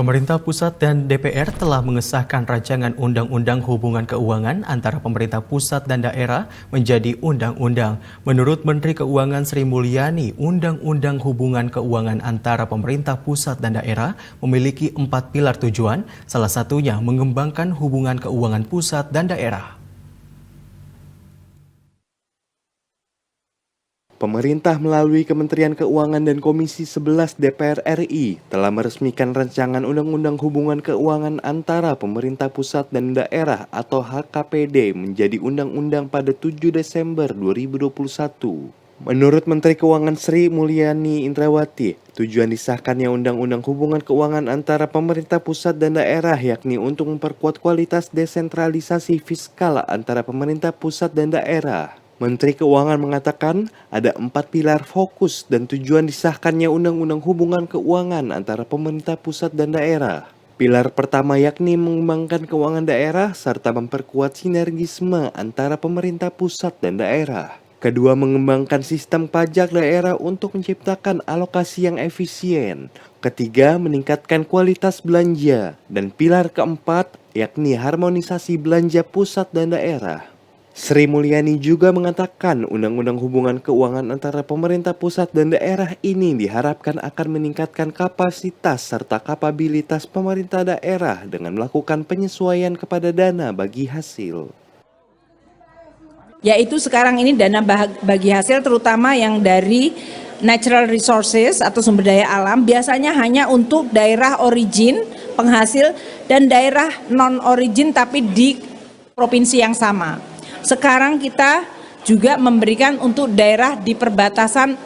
Pemerintah pusat dan DPR telah mengesahkan rancangan Undang-Undang Hubungan Keuangan antara pemerintah pusat dan daerah menjadi undang-undang. Menurut Menteri Keuangan Sri Mulyani, Undang-Undang Hubungan Keuangan antara pemerintah pusat dan daerah memiliki 4 pilar tujuan, salah satunya mengembangkan hubungan keuangan pusat dan daerah. Pemerintah melalui Kementerian Keuangan dan Komisi 11 DPR RI telah meresmikan rancangan Undang-Undang Hubungan Keuangan antara pemerintah pusat dan daerah atau HKPD menjadi undang-undang pada 7 Desember 2021. Menurut Menteri Keuangan Sri Mulyani Indrawati, tujuan disahkannya Undang-Undang Hubungan Keuangan antara pemerintah pusat dan daerah yakni untuk memperkuat kualitas desentralisasi fiskal antara pemerintah pusat dan daerah. Menteri Keuangan mengatakan ada 4 pilar fokus dan tujuan disahkannya Undang-Undang Hubungan Keuangan antara pemerintah pusat dan daerah. Pilar pertama yakni mengembangkan keuangan daerah serta memperkuat sinergisme antara pemerintah pusat dan daerah. Kedua, mengembangkan sistem pajak daerah untuk menciptakan alokasi yang efisien. Ketiga, meningkatkan kualitas belanja. Dan pilar keempat yakni harmonisasi belanja pusat dan daerah. Sri Mulyani juga mengatakan Undang-Undang Hubungan Keuangan antara pemerintah pusat dan daerah ini diharapkan akan meningkatkan kapasitas serta kapabilitas pemerintah daerah dengan melakukan penyesuaian kepada dana bagi hasil. Yaitu sekarang ini dana bagi hasil terutama yang dari natural resources atau sumber daya alam biasanya hanya untuk daerah origin penghasil dan daerah non-origin tapi di provinsi yang sama. Sekarang kita juga memberikan untuk daerah di perbatasan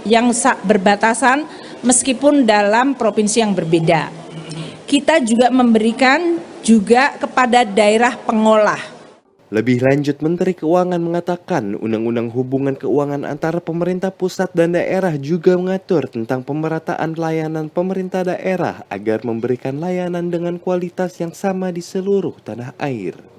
yang berbatasan meskipun dalam provinsi yang berbeda. Kita juga memberikan juga kepada daerah pengolah. Lebih lanjut, Menteri Keuangan mengatakan Undang-Undang Hubungan Keuangan antara pemerintah pusat dan daerah juga mengatur tentang pemerataan layanan pemerintah daerah agar memberikan layanan dengan kualitas yang sama di seluruh tanah air.